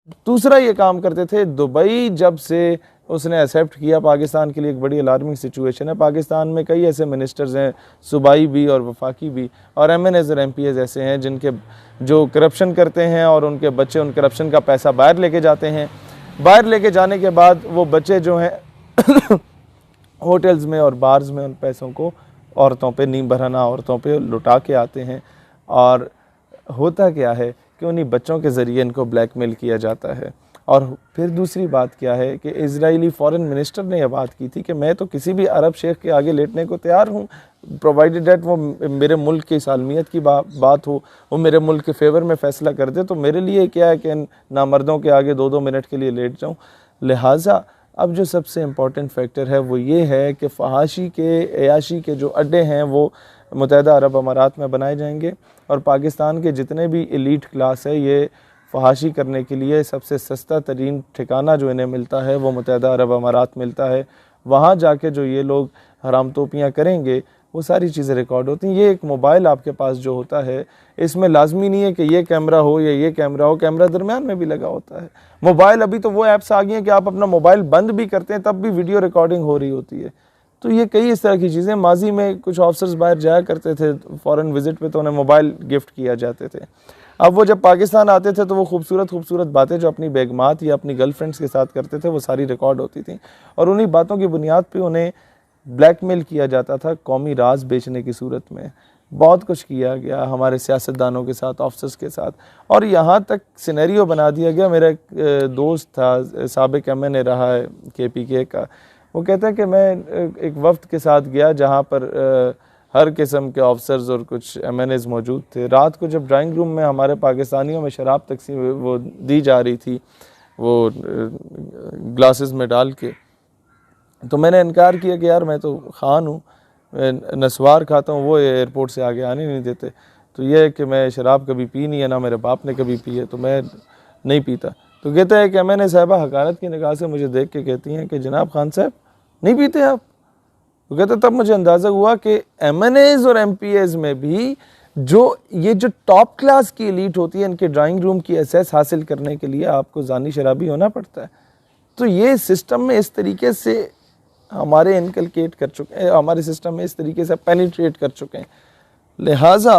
दूसरा ये काम करते थे, दुबई जब से उसने एक्सेप्ट किया पाकिस्तान के लिए एक बड़ी अलार्मिंग सिचुएशन है। पाकिस्तान में कई ऐसे मिनिस्टर्स हैं, सूबाई भी और वफाकी भी, और MNAs और MPAs ऐसे हैं जिनके जो करप्शन करते हैं और उनके बच्चे उन करप्शन का पैसा बाहर लेके जाते हैं। बाहर लेके जाने के बाद वो बच्चे जो हैं होटल्स में और बार्स में उन पैसों को औरतों पे, नींब भराना औरतों पे लुटा के आते हैं। और होता क्या है कि उन्हीं बच्चों के ज़रिए इनको ब्लैकमेल किया जाता है। और फिर दूसरी बात क्या है कि इजरायली फॉरेन मिनिस्टर ने यह बात की थी कि मैं तो किसी भी अरब शेख के आगे लेटने को तैयार हूँ, प्रोवाइडेड डेट वो मेरे मुल्क की सालमियत की बात हो, वो मेरे मुल्क के फेवर में फ़ैसला कर दे, तो मेरे लिए क्या है कि नामर्दों के आगे 2-2 मिनट के लिए लेट जाऊँ। लिहाजा अब जो सबसे इम्पॉर्टेंट फैक्टर है वो ये है कि फहाशी के, अयाशी के जो अड्डे हैं वो मुत्तहिदा अरब अमारात में बनाए जाएंगे, और पाकिस्तान के जितने भी एलीट क्लास है ये फहाशी करने के लिए सबसे सस्ता तरीन ठिकाना जो इन्हें मिलता है वो मुत्तहिदा अरब अमारात मिलता है। वहाँ जाके जो ये लोग हराम तोपियाँ करेंगे वो सारी चीज़ें रिकॉर्ड होती हैं। ये एक मोबाइल आपके पास जो होता है, इसमें लाजमी नहीं है कि ये कैमरा हो या ये कैमरा हो, कैमरा दरमियान में भी लगा होता है। मोबाइल, अभी तो वो ऐप्स आ गई हैं कि आप अपना मोबाइल बंद भी करते हैं तब भी वीडियो रिकॉर्डिंग हो रही होती है। तो ये कई इस तरह की चीज़ें, माजी में कुछ ऑफिसर्स बाहर जाया करते थे फॉरेन विजिट पे तो उन्हें मोबाइल गिफ्ट किया जाते थे। अब वो जब पाकिस्तान आते थे तो वो खूबसूरत बातें जो अपनी बेगमात या अपनी गर्लफ्रेंड्स के साथ करते थे वो सारी रिकॉर्ड होती थी, और उन्हीं बातों की बुनियाद पे उन्हें ब्लैकमेल किया जाता था कौमी राज बेचने की सूरत में। बहुत कुछ किया गया हमारे सियासतदानों के साथ, ऑफिसर्स के साथ, और यहाँ तक सिनेरियो बना दिया गया। मेरा एक दोस्त था, साबिक MNA रहा है KPK का, वो कहता है कि मैं एक वफ्द के साथ गया जहाँ पर हर किस्म के ऑफिसर्स और कुछ MNAs मौजूद थे। रात को जब ड्राइंग रूम में हमारे पाकिस्तानियों में शराब तकसीम वो दी जा रही थी, वो ग्लासेस में डाल के, तो मैंने इनकार किया कि यार मैं तो खान हूँ, नस्वार खाता हूँ, वो एयरपोर्ट से आगे आने नहीं देते, तो ये है कि मैं शराब कभी पी नहीं है, ना मेरे बाप ने कभी पी है, तो मैं नहीं पीता। तो कहता है कि MNA साहिबा हकारत की निगाह से मुझे देख के कहती हैं कि जनाब खान साहब नहीं पीते आप? तो कहते तब मुझे अंदाज़ा हुआ कि MNAs और MPAs में भी ये जो टॉप क्लास की एलीट होती है, इनके ड्राइंग रूम की एसेस हासिल करने के लिए आपको जानी शराबी होना पड़ता है। तो ये सिस्टम में इस तरीके से हमारे इनकलकेट कर चुके हैं, हमारे सिस्टम में इस तरीके से पेनिट्रेट कर चुके हैं। लिहाजा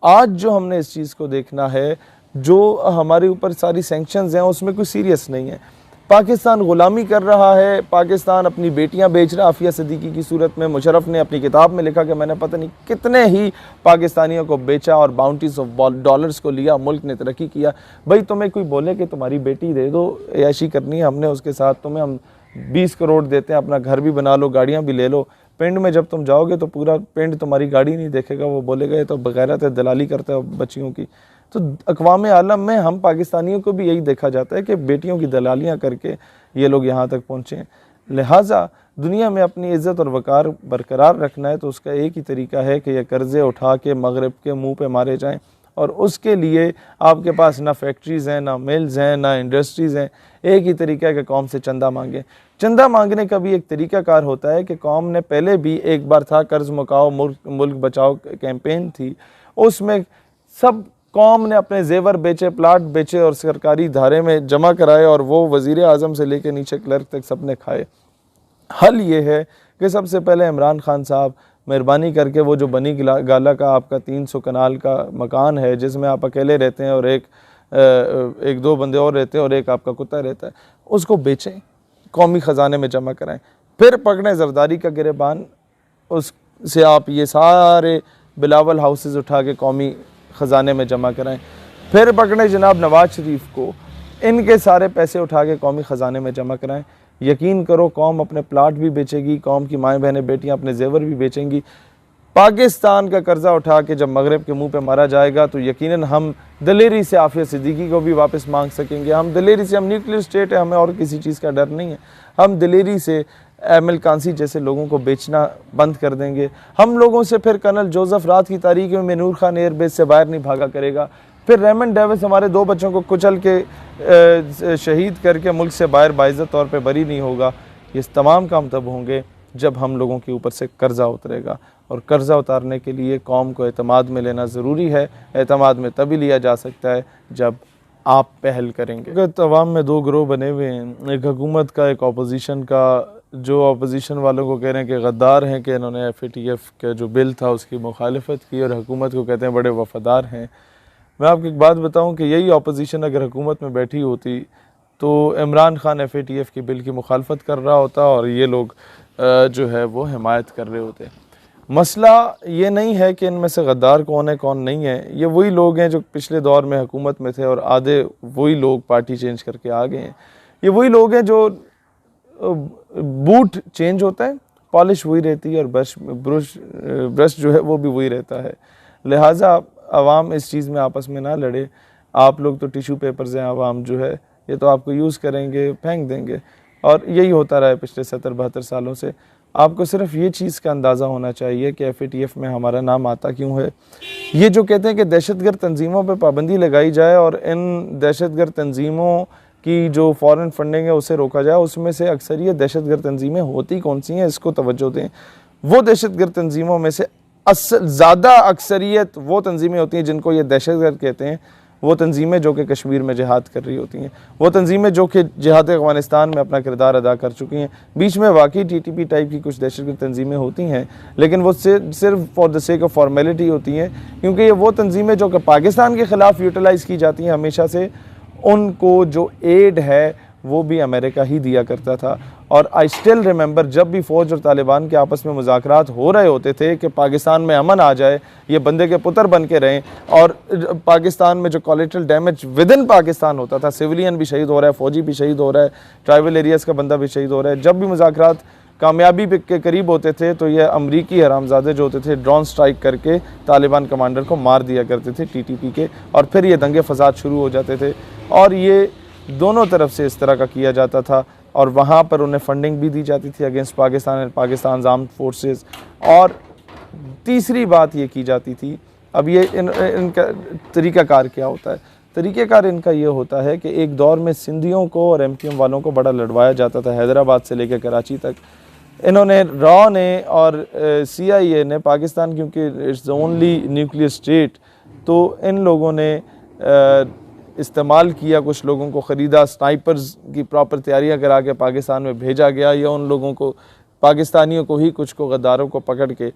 आज जो हमने इस चीज़ को देखना है, जो हमारे ऊपर सारी सैंक्शंस हैं उसमें कोई सीरियस नहीं है। पाकिस्तान ग़ुलामी कर रहा है, पाकिस्तान अपनी बेटियां बेच रहा है। आफिया सिद्दीकी की सूरत में मुशर्रफ ने अपनी किताब में लिखा कि मैंने पता नहीं कितने ही पाकिस्तानियों को बेचा और बाउंटीज ऑफ डॉलर्स को लिया, मुल्क ने तरक्की किया। भाई तुम्हें कोई बोले कि तुम्हारी बेटी दे दो, ऐशी करनी है हमने उसके साथ, तुम्हें हम 20 करोड़ देते हैं, अपना घर भी बना लो, गाड़ियाँ भी ले लो। पिंड में जब तुम जाओगे तो पूरा पिंड तुम्हारी गाड़ी नहीं देखेगा, वो बोलेगा ये तो बगैरत है, दलाली करता है बच्चियों की। तो अक़वाम आलम में हम पाकिस्तानियों को भी यही देखा जाता है कि बेटियों की दलालियाँ करके ये लोग यहाँ तक पहुँचे हैं। लिहाजा दुनिया में अपनी इज़्ज़त और वक़ार बरकरार रखना है तो उसका एक ही तरीका है कि ये कर्ज़े उठा के मगरब के मुँह पे मारे जाएँ, और उसके लिए आपके पास ना फैक्ट्रीज़ हैं, ना मिल्स हैं, ना इंडस्ट्रीज़ हैं। एक ही तरीका है कि कौम से चंदा मांगें। चंदा मांगने का भी एक तरीक़ाकार होता है कि कौम ने पहले भी एक बार था कर्ज़ मुकाओ मुल्क बचाओ कैंपेन थी, उसमें सब कौम ने अपने जेवर बेचे, प्लाट बेचे और सरकारी धारे में जमा कराए, और वो वज़ीर आज़म से लेकर नीचे क्लर्क तक सब ने खाए। हल ये है कि सबसे पहले इमरान खान साहब मेहरबानी करके वो जो बनी गाला का आपका 300 कनाल का मकान है जिसमें आप अकेले रहते हैं और एक दो बंदे और रहते हैं और एक आपका कुत्ता रहता है, उसको बेचें, कौमी ख़जाने में जमा कराएं। फिर पकड़ें जरदारी का गिरेबान, उससे आप ये सारे बिलावल हाउसेस उठा के कौमी ख़जाने में जमा कराएं। फिर पकड़ें जनाब नवाज शरीफ को, इनके सारे पैसे उठा के कौमी ख़जाने में जमा कराएं। यकीन करो कौम अपने प्लाट भी बेचेगी, कौम की माएँ बहनें बेटियां अपने जेवर भी बेचेंगी। पाकिस्तान का कर्जा उठा के जब मगरब के मुंह पे मारा जाएगा तो यकीनन हम दलेरी से आफिया सिद्दीकी को भी वापस मांग सकेंगे। हम दलेरी से, हम न्यूक्लियर स्टेट है, हमें और किसी चीज़ का डर नहीं है। हम दलेरी से एमिल कांसी जैसे लोगों को बेचना बंद कर देंगे। हम लोगों से फिर कर्नल जोसेफ रात की तारीख में नूर खान एयरबेस से बाहर नहीं भागा करेगा। फिर रेमंड डेविस हमारे 2 बच्चों को कुचल के शहीद करके मुल्क से बाहर बाइज़्ज़त तौर पे बरी नहीं होगा। ये तमाम काम तब होंगे जब हम लोगों के ऊपर से कर्ज़ा उतरेगा, और कर्ज़ा उतारने के लिए कौम को एतमाद में लेना ज़रूरी है। एतमाद में तभी लिया जा सकता है जब आप पहल करेंगे? तवाम में दो ग्रोह बने हुए हैं, एक हुकूमत का, एक अपोजिशन का। जो अपोजिशन वालों को कह रहे हैं कि गद्दार हैं कि इन्होंने FATF का जो बिल था उसकी मुखालफत की, और हुकूमत को कहते हैं बड़े वफादार हैं। मैं आपको एक बात बताऊं कि यही अपोजिशन अगर हुकूमत में बैठी होती तो इमरान खान FATF के बिल की मुखालफत कर रहा होता और ये लोग जो है वो हिमायत कर रहे होते। मसला ये नहीं है कि इनमें से गद्दार कौन है कौन नहीं है, ये वही लोग हैं जो पिछले दौर में हुकूमत में थे और आधे वही लोग पार्टी चेंज करके आ गए हैं। ये वही लोग हैं जो बूट चेंज होता है, पॉलिश वही रहती है, और ब्रश जो है वो भी वही रहता है। लिहाजा आवाम इस चीज़ में आपस में ना लड़े। आप लोग तो टिशू पेपर्स हैं, आवाम जो है ये तो आपको यूज़ करेंगे, फेंक देंगे, और यही होता रहा है पिछले 70-72 सालों से। आपको सिर्फ ये चीज़ का अंदाज़ा होना चाहिए कि FATF में हमारा नाम आता क्यों है। ये जो कहते हैं कि दहशतगर्द तंजीमों पर पाबंदी लगाई जाए और इन दहशतगर्द तंजीमों की जो फ़ॉरेन फंडिंग है उसे रोका जाए, उसमें से अक्सरियत दहशतगर्द तंजीमें होती कौन सी हैं, इसको तवज्जो दें। वो दहशतगर्द तंजीमों में से ज़्यादा अक्सरियत वो तंजीमें होती हैं जिनको ये दहशतगर्द कहते हैं, वो तंजीमें जो कि कश्मीर में जिहाद कर रही होती हैं, वो तंजीमें जो कि जिहाद अफ़गानिस्तान में अपना किरदार अदा कर चुकी हैं। बीच में वाकई TTP टाइप की कुछ दहशतगर्द तंजीमें होती हैं, लेकिन वो सिर्फ for the sake of formality होती हैं, क्योंकि ये वो तंजीमें जो कि पाकिस्तान के ख़िलाफ़ यूटिलाइज़ की जाती हैं हमेशा से, उनको जो एड है वो भी अमेरिका ही दिया करता था। और आई स्टिल रिमेंबर जब भी फ़ौज और तालिबान के आपस में मुज़ाकरात हो रहे होते थे कि पाकिस्तान में अमन आ जाए, ये बंदे के पुत्र बन के रहें, और पाकिस्तान में जो collateral damage with in Pakistan होता था, सिविलियन भी शहीद हो रहा है, फ़ौजी भी शहीद हो रहा है, ट्राइबल एरियाज़ का बंदा भी शहीद हो रहा है, जब भी मुज़ाकरात कामयाबी के करीब होते थे तो ये अमरीकी हरामजादे जो होते थे ड्रोन स्ट्राइक करके तालिबान कमांडर को मार दिया करते थे TTP के, और फिर ये दंगे फसाद शुरू हो जाते थे। और ये दोनों तरफ से इस तरह का किया जाता था, और वहाँ पर उन्हें फंडिंग भी दी जाती थी against Pakistan and Pakistan armed forces. और तीसरी बात ये की जाती थी, अब ये इनका तरीक़ाकार क्या होता है? तरीक़ाकार इनका ये होता है कि एक दौर में सिंधियों को और MQM वालों को बड़ा लड़वाया जाता था, हैदराबाद से लेकर कराची तक। इन्होंने रॉ ने और CIA ने, पाकिस्तान क्योंकि it's the only nuclear state, तो इन लोगों ने इस्तेमाल किया, कुछ लोगों को ख़रीदा, स्नाइपर्स की प्रॉपर तैयारियां करा के पाकिस्तान में भेजा गया, या उन लोगों को, पाकिस्तानियों को ही, कुछ को गद्दारों को पकड़ के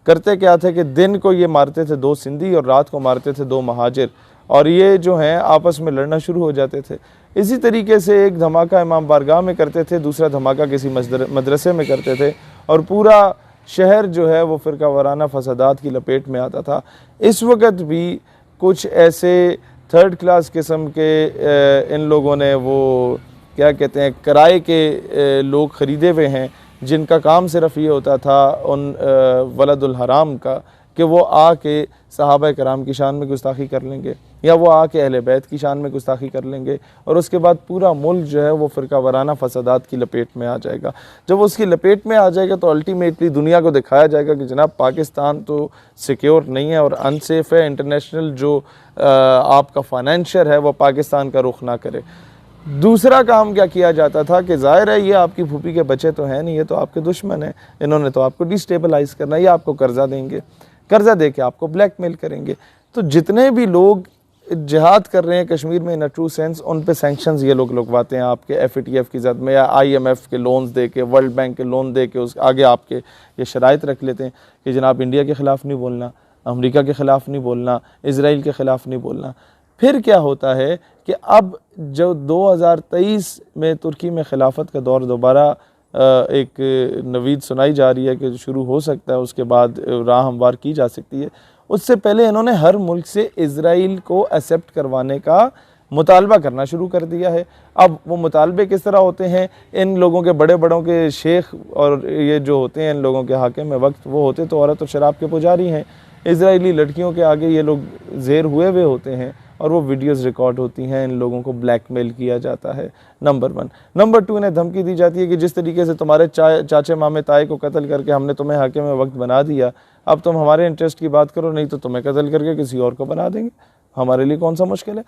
करते क्या थे कि दिन को ये मारते थे 2 सिंधी और रात को मारते थे 2 महाजिर, और ये जो हैं आपस में लड़ना शुरू हो जाते थे। इसी तरीके से एक धमाका इमाम बारगाह में करते थे, दूसरा धमाका किसी मदरसे में करते थे, और पूरा शहर जो है वो फ़िरका वाराना फसादात की लपेट में आता था। इस वक्त भी कुछ ऐसे 3rd क्लास किस्म के इन लोगों ने वो क्या कहते हैं किराए के लोग ख़रीदे हुए हैं, जिनका काम सिर्फ ये होता था उन वलदुल हराम का कि वो आके सहाबा कराम की शान में गुस्ताखी कर लेंगे, या वो आके अहले बैत की शान में गुस्ताखी कर लेंगे, और उसके बाद पूरा मुल्क जो है वो फ़िरका वाराना फसादात की लपेट में आ जाएगा। जब उसकी लपेट में आ जाएगा तो अल्टीमेटली दुनिया को दिखाया जाएगा कि जनाब पाकिस्तान तो सिक्योर नहीं है और अनसेफ है, इंटरनेशनल जो आपका फाइनेंशियर है वो पाकिस्तान का रुख ना करे। दूसरा काम क्या किया जाता था कि ज़ाहिर है ये आपकी फूफी के बच्चे तो हैं नहीं, ये तो आपके दुश्मन हैं, इन्होंने तो आपको डिस्टेबलाइज़ करना है, ये आपको कर्जा देंगे, कर्जा दे के आपको ब्लैकमेल करेंगे। तो जितने भी लोग जिहाद कर रहे हैं कश्मीर में इन अ ट्रू सेंस, उन पे सैंक्शंस ये लोग लगवाते हैं आपके FATF की ज़द में, या IMF के लोन्स दे के, वर्ल्ड बैंक के लोन दे के, उस आगे आपके ये शराइत रख लेते हैं कि जनाब इंडिया के ख़िलाफ़ नहीं बोलना, अमेरिका के ख़िलाफ़ नहीं बोलना, इज़राइल के ख़िलाफ़ नहीं बोलना। फिर क्या होता है कि अब जो 2023 में तुर्की में खिलाफत का दौर दोबारा एक नवीद सुनाई जा रही है कि शुरू हो सकता है, उसके बाद राह हमवार की जा सकती है, उससे पहले इन्होंने हर मुल्क से इज़राइल को एक्सेप्ट करवाने का मुतालबा करना शुरू कर दिया है। अब वो मुतालबे किस तरह होते हैं, इन लोगों के बड़े बड़ों के शेख और ये जो होते हैं इन लोगों के हाकिम में वक्त, वो होते तो औरत और शराब के पुजारी हैं। इज़राइली लड़कियों के आगे ये लोग ज़ेर हुए हुए होते हैं और वो वीडियोस रिकॉर्ड होती हैं, इन लोगों को ब्लैकमेल किया जाता है, नंबर 1। नंबर 2, इन्हें धमकी दी जाती है कि जिस तरीके से तुम्हारे चाचे मामे ताए को कत्ल करके हमने तुम्हें हाकिम में वक्त बना दिया, अब तुम हमारे इंटरेस्ट की बात करो, नहीं तो तुम्हें कत्ल करके किसी और को बना देंगे, हमारे लिए कौन सा मुश्किल है।